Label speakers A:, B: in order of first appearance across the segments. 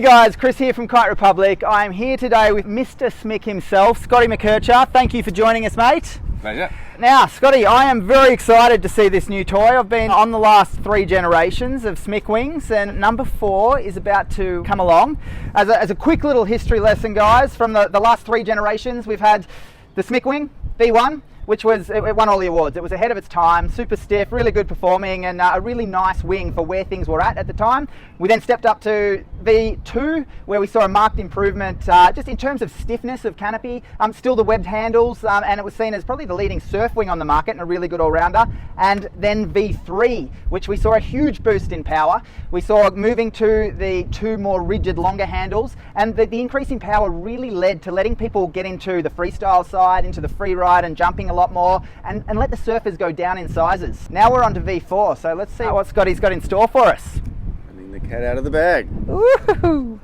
A: guys, Chris here from Kite Republic. I'm here today with Mr. Smik himself, Scotty McKercher. Thank you for joining us, mate.
B: Pleasure.
A: Now, Scotty, I am very excited to see this new toy. I've been on the last 3 generations of Smik Wings, and number 4 is about to come along. As a quick little history lesson, guys, from the last 3 generations, we've had the Smik Wing V1, which it won all the awards. It was ahead of its time, super stiff, really good performing, and a really nice wing for where things were at the time. We then stepped up to V2, where we saw a marked improvement just in terms of stiffness of canopy, still the webbed handles, and it was seen as probably the leading surf wing on the market and a really good all-rounder. And then V3, which we saw a huge boost in power. We saw moving to the 2 more rigid, longer handles, and the increase in power really led to letting people get into the freestyle side, into the free ride and jumping a lot more, and let the surfers go down in sizes. Now we're on to V4, so let's see what Scotty's got in store for us.
B: Letting the cat out of the bag.
A: Woo-hoo.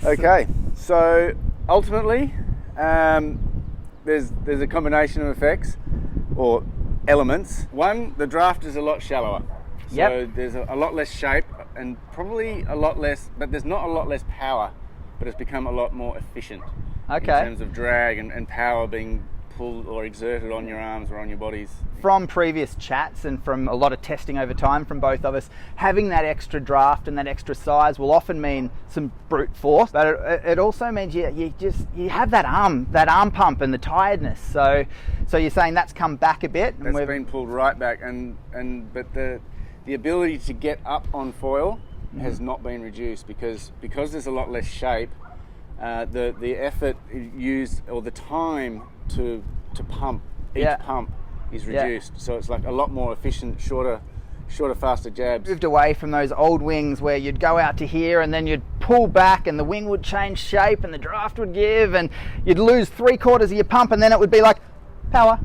B: Okay, so ultimately there's a combination of effects or elements. One, the draft is a lot shallower, so there's a lot less shape and probably a lot less, but there's not a lot less power, but it's become a lot more efficient in terms of drag and power being pulled or exerted on your arms or on your bodies.
A: From previous chats and from a lot of testing over time from both of us, having that extra draft and that extra size will often mean some brute force, but it also means you have that arm pump and the tiredness. So you're saying that's come back a bit, and
B: that's been pulled right back, but the ability to get up on foil has not been reduced because there's a lot less shape. The effort used, or the time to pump each pump is reduced, so it's like a lot more efficient, shorter, faster jabs.
A: Moved away from those old wings where you'd go out to here and then you'd pull back and the wing would change shape and the draft would give and you'd lose 3/4 of your pump and then it would be like power.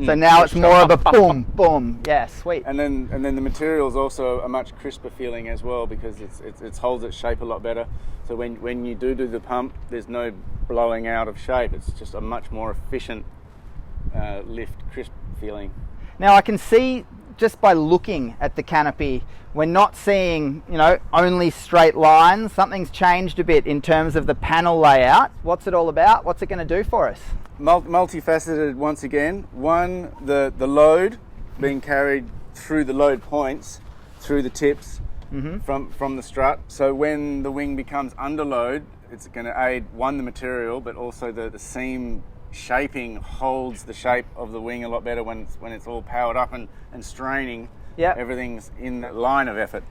A: So now it's more of a boom, boom. Yeah, sweet.
B: And then the material is also a much crisper feeling as well because it holds its shape a lot better. So when you do the pump, there's no blowing out of shape. It's just a much more efficient lift, crisp feeling.
A: Now I can see just by looking at the canopy, we're not seeing, only straight lines. Something's changed a bit in terms of the panel layout. What's it all about? What's it going to do for us?
B: Multifaceted once again. One, the load being carried through the load points, through the tips, from the strut. So when the wing becomes under load, it's going to aid, one, the material, but also the seam shaping holds the shape of the wing a lot better when it's all powered up and straining. Everything's in that line of effort.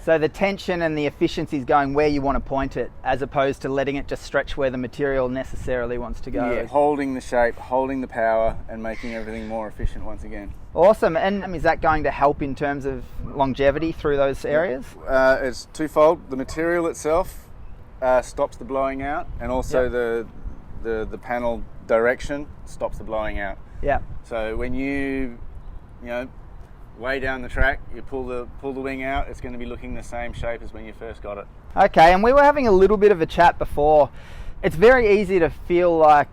A: So the tension and the efficiency is going where you want to point it, as opposed to letting it just stretch where the material necessarily wants to go.
B: Yeah, holding the shape, holding the power, and making everything more efficient once again.
A: Awesome. And is that going to help in terms of longevity through those areas?
B: It's twofold. The material itself stops the blowing out, and also the panel direction stops the blowing out.
A: Yeah.
B: So when you way down the track, you pull the wing out, it's going to be looking the same shape as when you first got it.
A: Okay, and we were having a little bit of a chat before. It's very easy to feel like,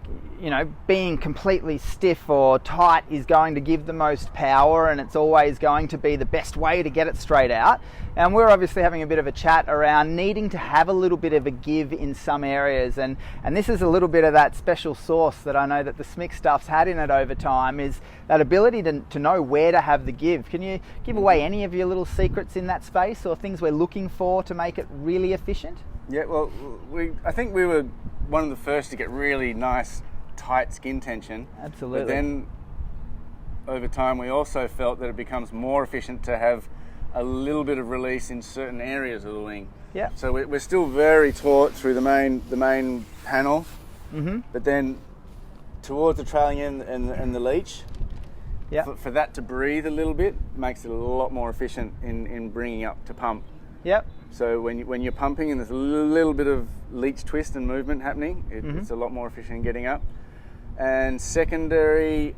A: being completely stiff or tight is going to give the most power and it's always going to be the best way to get it straight out. And we're obviously having a bit of a chat around needing to have a little bit of a give in some areas. And this is a little bit of that special sauce that I know that the Smik stuff's had in it over time, is that ability to know where to have the give. Can you give away any of your little secrets in that space or things we're looking for to make it really efficient?
B: Yeah, well, I think we were one of the first to get really nice tight skin tension.
A: Absolutely.
B: But then over time we also felt that it becomes more efficient to have a little bit of release in certain areas of the wing.
A: Yeah.
B: So we're still very taut through the main panel, but then towards the trailing end and the leech, for that to breathe a little bit makes it a lot more efficient in bringing up to pump.
A: Yep.
B: So when you're pumping and there's a little bit of leech twist and movement happening, it's a lot more efficient in getting up. And secondary,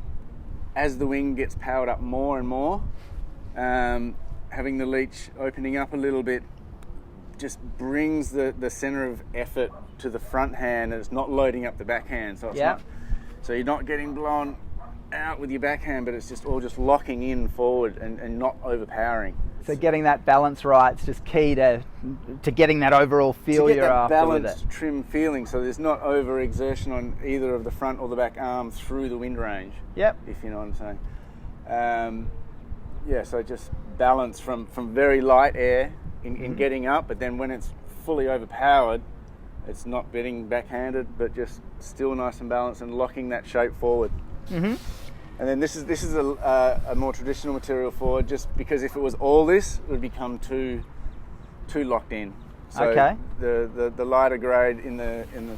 B: as the wing gets powered up more and more, having the leech opening up a little bit just brings the center of effort to the front hand, and it's not loading up the backhand. So so you're not getting blown out with your backhand, but it's just all locking in forward and not overpowering.
A: So getting that balance right is just key to getting that overall feel
B: to get
A: you're
B: that
A: after with it.
B: balanced, trim feeling, so there's not over exertion on either of the front or the back arm through the wind range.
A: Yep.
B: If you know what I'm saying. Yeah, so just balance from very light air in getting up, but then when it's fully overpowered, it's not getting backhanded, but just still nice and balanced and locking that shape forward. And then this is a more traditional material forward, just because if it was all this, it would become too locked in. So
A: okay.
B: The lighter grade in the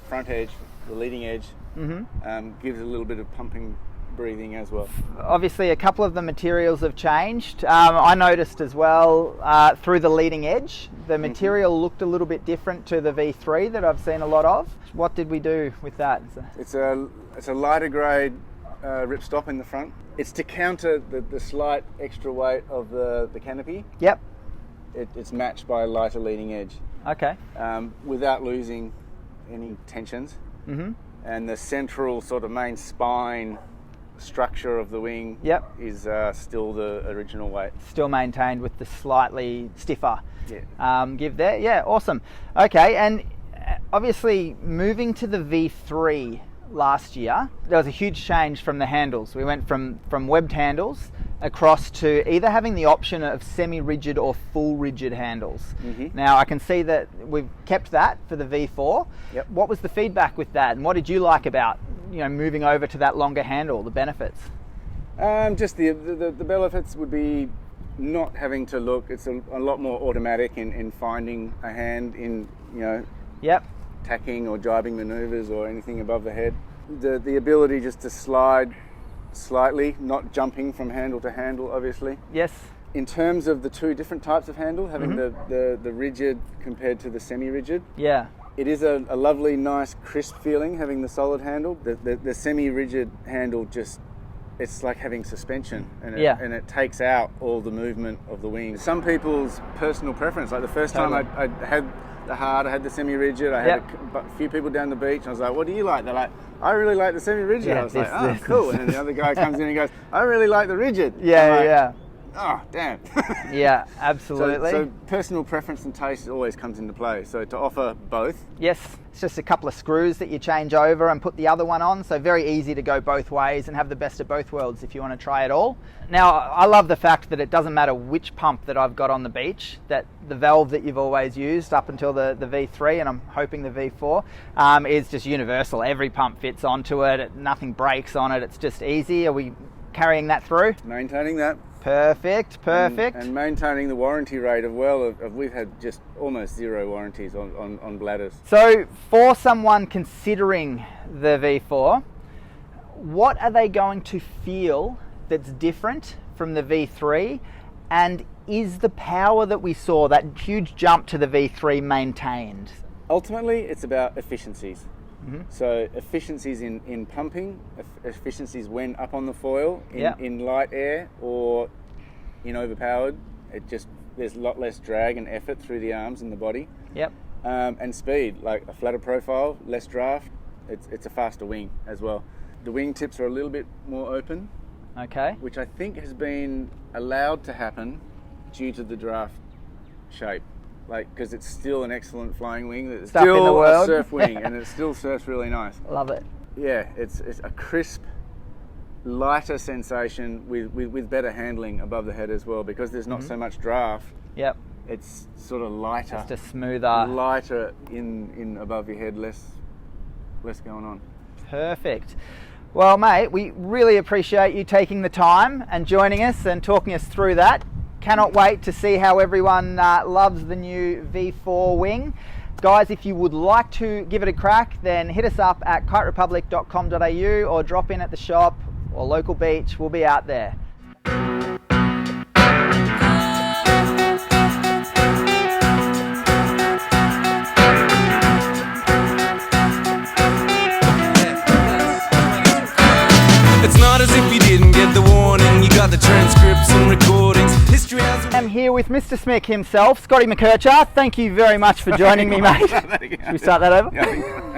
B: front edge, the leading edge, gives a little bit of pumping breathing as well.
A: Obviously a couple of the materials have changed. I noticed as well through the leading edge, the material looked a little bit different to the V3 that I've seen a lot of. What did we do with that?
B: It's a lighter grade ripstop in the front. It's to counter the slight extra weight of the canopy.
A: Yep.
B: It's matched by a lighter leading edge.
A: Okay.
B: Without losing any tensions. And the central sort of main spine structure of the wing is still the original weight.
A: Still maintained with the slightly stiffer give there. Yeah, awesome. Okay, and obviously moving to the V3 last year, there was a huge change from the handles. We went from webbed handles across to either having the option of semi-rigid or full rigid handles. Now I can see that we've kept that for the V4. What was the feedback with that, and what did you like about moving over to that longer handle, the benefits?
B: Just the benefits would be not having to look. It's a lot more automatic in finding a hand in tacking or jibing maneuvers or anything above the head. The ability just to slide slightly, not jumping from handle to handle, obviously.
A: Yes.
B: In terms of the two different types of handle, having the rigid compared to the semi-rigid.
A: Yeah.
B: It is a lovely, nice, crisp feeling having the solid handle. The semi-rigid handle it's like having suspension, and it takes out all the movement of the wing. Some people's personal preference, like the first time I had the hard, I had the semi-rigid, I had a few people down the beach, and I was like, what do you like? They're like, I really like the semi-rigid. I was like, oh, cool. And then the other guy comes in and goes, I really like the rigid. Oh, damn.
A: Yeah, absolutely.
B: So personal preference and taste always comes into play. So to offer both.
A: Yes, it's just a couple of screws that you change over and put the other one on. So very easy to go both ways and have the best of both worlds if you want to try it all. Now, I love the fact that it doesn't matter which pump that I've got on the beach, that the valve that you've always used up until the V3, and I'm hoping the V4, is just universal. Every pump fits onto it. Nothing breaks on it. It's just easy. Are we carrying that through?
B: Maintaining that.
A: Perfect.
B: And maintaining the warranty rate as well. We've had just almost zero warranties on bladders.
A: So for someone considering the V4, what are they going to feel that's different from the V3? And is the power that we saw, that huge jump to the V3, maintained?
B: Ultimately, it's about efficiencies. So efficiencies in pumping, efficiencies when up on the foil, in light air or in overpowered. There's a lot less drag and effort through the arms and the body. And speed, like a flatter profile, less draft. It's a faster wing as well. The wing tips are a little bit more open.
A: Okay.
B: Which I think has been allowed to happen due to the draft shape. Because it's still an excellent flying wing. It's still
A: in the world.
B: A surf wing, and it still surfs really nice.
A: Love it.
B: Yeah, it's a crisp, lighter sensation with better handling above the head as well, because there's not so much draft. It's sort of lighter.
A: Just a smoother.
B: Lighter in above your head, less going on.
A: Perfect. Well, mate, we really appreciate you taking the time and joining us and talking us through that. Cannot wait to see how everyone loves the new V4 wing. Guys, if you would like to give it a crack, then hit us up at kiterepublic.com.au or drop in at the shop or local beach. We'll be out there.
C: It's not as if you didn't get the warning. You got the transcripts and recordings. History has.
A: I'm here with Mr. Smik himself, Scotty McKercher. Thank you very much for joining me, mate. Should we start that over?
B: Yeah,